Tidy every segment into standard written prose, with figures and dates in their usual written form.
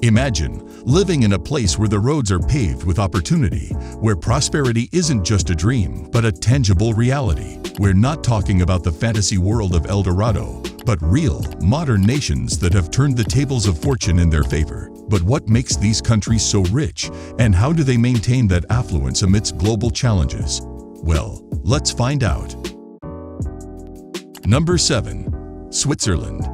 Imagine living in a place where the roads are paved with opportunity, where prosperity isn't just a dream, but a tangible reality. We're not talking about the fantasy world of El Dorado, but real, modern nations that have turned the tables of fortune in their favor. But what makes these countries so rich, and how do they maintain that affluence amidst global challenges? Well, let's find out. Number 7. Switzerland.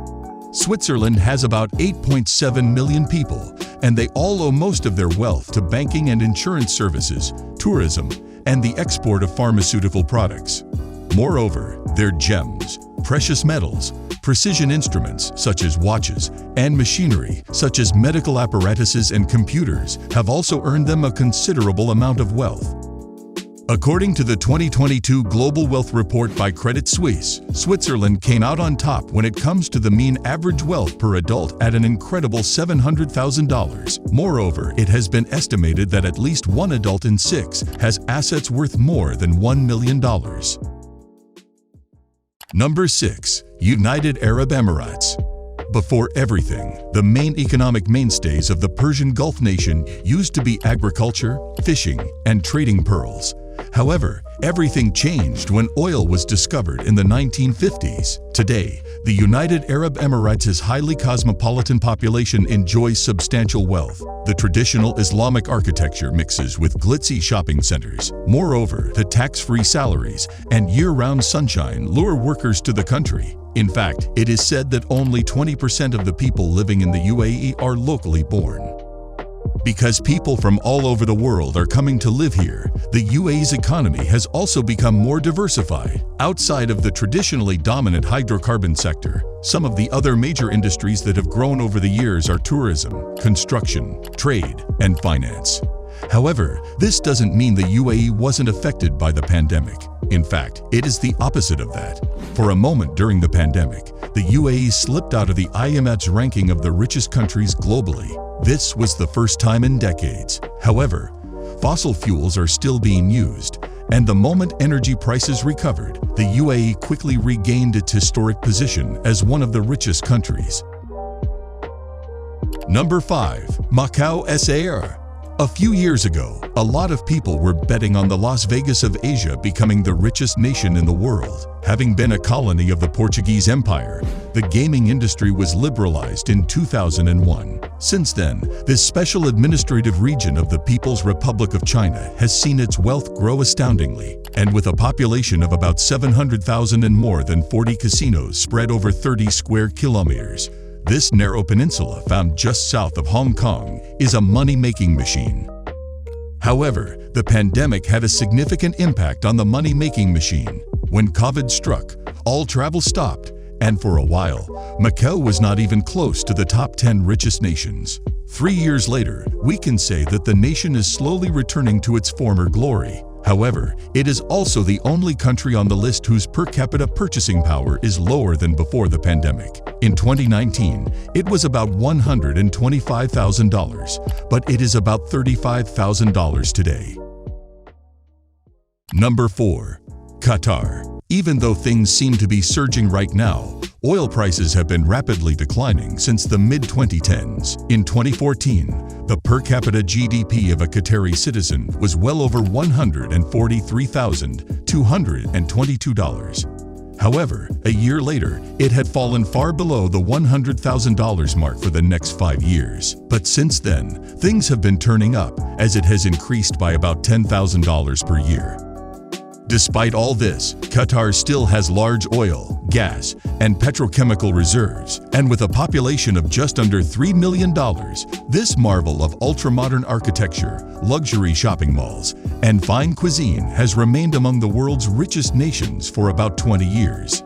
Switzerland has about 8.7 million people, and they all owe most of their wealth to banking and insurance services, tourism, and the export of pharmaceutical products. Moreover, their gems, precious metals, precision instruments such as watches, and machinery such as medical apparatuses and computers have also earned them a considerable amount of wealth. According to the 2022 Global Wealth Report by Credit Suisse, Switzerland came out on top when it comes to the mean average wealth per adult at an incredible $700,000. Moreover, it has been estimated that at least one adult in 6 has assets worth more than $1 million. Number 6. United Arab Emirates. Before everything, the main economic mainstays of the Persian Gulf nation used to be agriculture, fishing, and trading pearls. However, everything changed when oil was discovered in the 1950s. Today, the United Arab Emirates' highly cosmopolitan population enjoys substantial wealth. The traditional Islamic architecture mixes with glitzy shopping centers. Moreover, the tax-free salaries and year-round sunshine lure workers to the country. In fact, it is said that only 20% of the people living in the UAE are locally born. Because people from all over the world are coming to live here, the UAE's economy has also become more diversified. Outside of the traditionally dominant hydrocarbon sector, some of the other major industries that have grown over the years are tourism, construction, trade, and finance. However, this doesn't mean the UAE wasn't affected by the pandemic. In fact, it is the opposite of that. For a moment during the pandemic, the UAE slipped out of the IMF's ranking of the richest countries globally. This was the first time in decades. However, fossil fuels are still being used, and the moment energy prices recovered, the UAE quickly regained its historic position as one of the richest countries. Number 5. Macau SAR. A few years ago, a lot of people were betting on the Las Vegas of Asia becoming the richest nation in the world. Having been a colony of the Portuguese Empire, the gaming industry was liberalized in 2001. Since then, this special administrative region of the People's Republic of China has seen its wealth grow astoundingly, and with a population of about 700,000 and more than 40 casinos spread over 30 square kilometers, this narrow peninsula, found just south of Hong Kong, is a money-making machine. However, the pandemic had a significant impact on the money-making machine. When COVID struck, all travel stopped, and for a while, Macau was not even close to the top 10 richest nations. 3 years later, we can say that the nation is slowly returning to its former glory. However, it is also the only country on the list whose per capita purchasing power is lower than before the pandemic. In 2019, it was about $125,000, but it is about $35,000 today. Number 4. Qatar. Even though things seem to be surging right now, oil prices have been rapidly declining since the mid-2010s. In 2014, the per capita GDP of a Qatari citizen was well over $143,222. However, a year later, it had fallen far below the $100,000 mark for the next 5 years. But since then, things have been turning up, as it has increased by about $10,000 per year. Despite all this, Qatar still has large oil, gas, and petrochemical reserves, and with a population of just under $3 million, this marvel of ultra-modern architecture, luxury shopping malls, and fine cuisine has remained among the world's richest nations for about 20 years.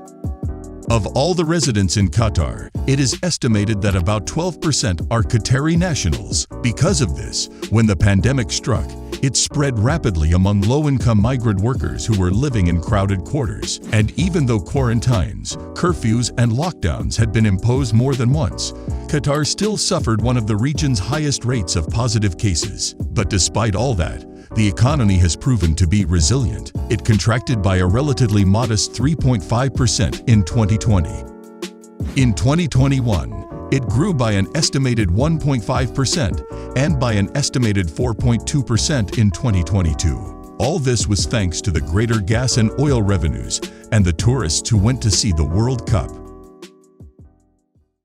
Of all the residents in Qatar, it is estimated that about 12% are Qatari nationals. Because of this, when the pandemic struck, it spread rapidly among low-income migrant workers who were living in crowded quarters. And even though quarantines, curfews, and lockdowns had been imposed more than once, Qatar still suffered one of the region's highest rates of positive cases. But despite all that, the economy has proven to be resilient. It contracted by a relatively modest 3.5% in 2020. In 2021, It grew by an estimated 1.5% and by an estimated 4.2% in 2022. All this was thanks to the greater gas and oil revenues and the tourists who went to see the World Cup.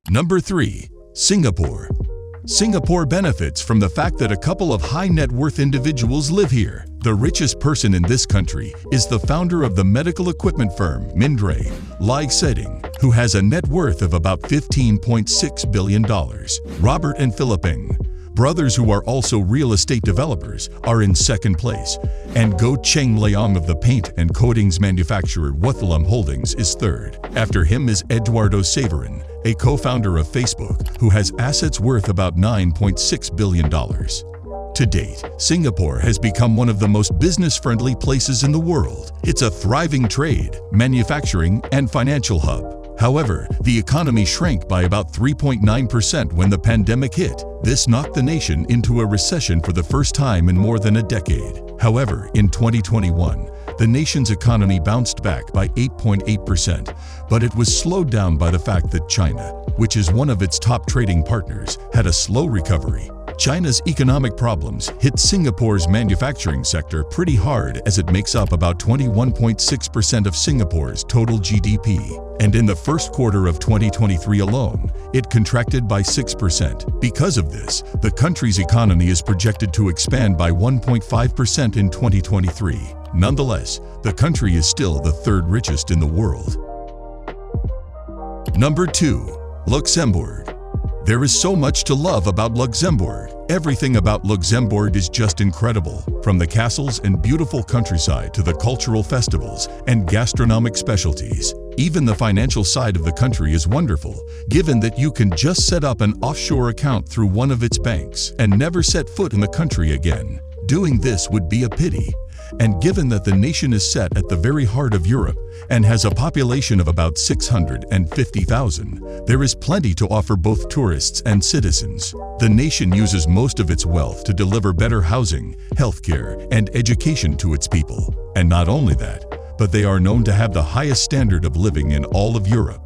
Number 3. Singapore. Singapore benefits from the fact that a couple of high net worth individuals live here. The richest person in this country is the founder of the medical equipment firm Mindray, Ly Seding, who has a net worth of about $15.6 billion. Robert and Philip Ng, brothers who are also real estate developers, are in second place, and Goh Cheng Leong of the paint and coatings manufacturer Wathalam Holdings is third. After him is Eduardo Saverin, a co-founder of Facebook, who has assets worth about $9.6 billion. To date, Singapore has become one of the most business-friendly places in the world. It's a thriving trade, manufacturing, and financial hub. However, the economy shrank by about 3.9% when the pandemic hit. This knocked the nation into a recession for the first time in more than a decade. However, in 2021, the nation's economy bounced back by 8.8%, but it was slowed down by the fact that China, which is one of its top trading partners, had a slow recovery. China's economic problems hit Singapore's manufacturing sector pretty hard, as it makes up about 21.6% of Singapore's total GDP. And in the first quarter of 2023 alone, it contracted by 6%. Because of this, the country's economy is projected to expand by 1.5% in 2023. Nonetheless, the country is still the third richest in the world. Number 2. Luxembourg. There is so much to love about Luxembourg. Everything about Luxembourg is just incredible, from the castles and beautiful countryside to the cultural festivals and gastronomic specialties. Even the financial side of the country is wonderful, given that you can just set up an offshore account through one of its banks and never set foot in the country again. Doing this would be a pity. And given that the nation is set at the very heart of Europe and has a population of about 650,000, there is plenty to offer both tourists and citizens. The nation uses most of its wealth to deliver better housing, healthcare, and education to its people. And not only that, but they are known to have the highest standard of living in all of Europe.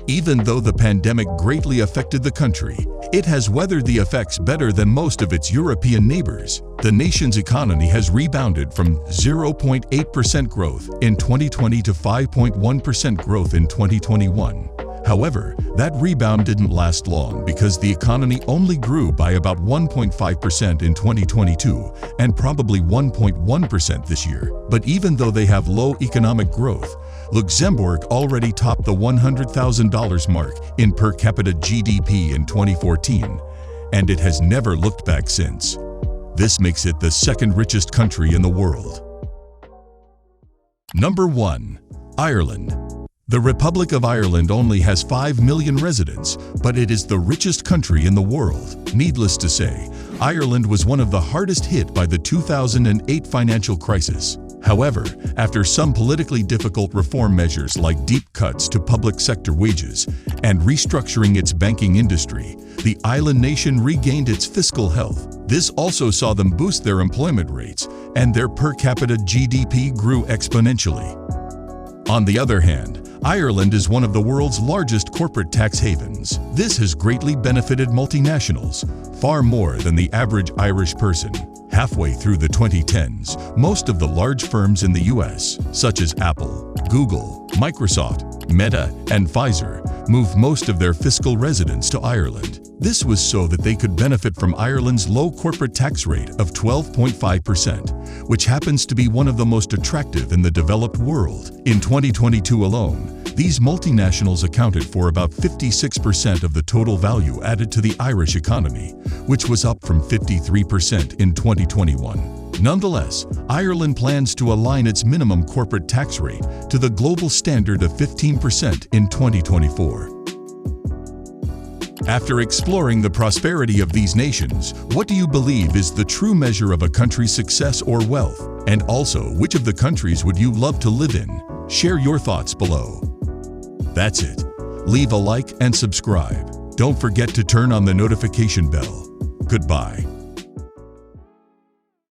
Even though the pandemic greatly affected the country, it has weathered the effects better than most of its European neighbors. The nation's economy has rebounded from 0.8% growth in 2020 to 5.1% growth in 2021. However, that rebound didn't last long because the economy only grew by about 1.5% in 2022 and probably 1.1% this year. But even though they have low economic growth, Luxembourg already topped the $100,000 mark in per capita GDP in 2014, and it has never looked back since. This makes it the second richest country in the world. Number 1. Ireland. The Republic of Ireland only has 5 million residents, but it is the richest country in the world. Needless to say, Ireland was one of the hardest hit by the 2008 financial crisis. However, after some politically difficult reform measures like deep cuts to public sector wages and restructuring its banking industry, the island nation regained its fiscal health. This also saw them boost their employment rates, and their per capita GDP grew exponentially. On the other hand, Ireland is one of the world's largest corporate tax havens. This has greatly benefited multinationals, far more than the average Irish person. Halfway through the 2010s, most of the large firms in the US, such as Apple, Google, Microsoft, Meta, and Pfizer, moved most of their fiscal residence to Ireland. This was so that they could benefit from Ireland's low corporate tax rate of 12.5%, which happens to be one of the most attractive in the developed world. In 2022 alone, these multinationals accounted for about 56% of the total value added to the Irish economy, which was up from 53% in 2021. Nonetheless, Ireland plans to align its minimum corporate tax rate to the global standard of 15% in 2024. After exploring the prosperity of these nations, what do you believe is the true measure of a country's success or wealth? And also, which of the countries would you love to live in? Share your thoughts below. That's it. Leave a like and subscribe. Don't forget to turn on the notification bell. Goodbye.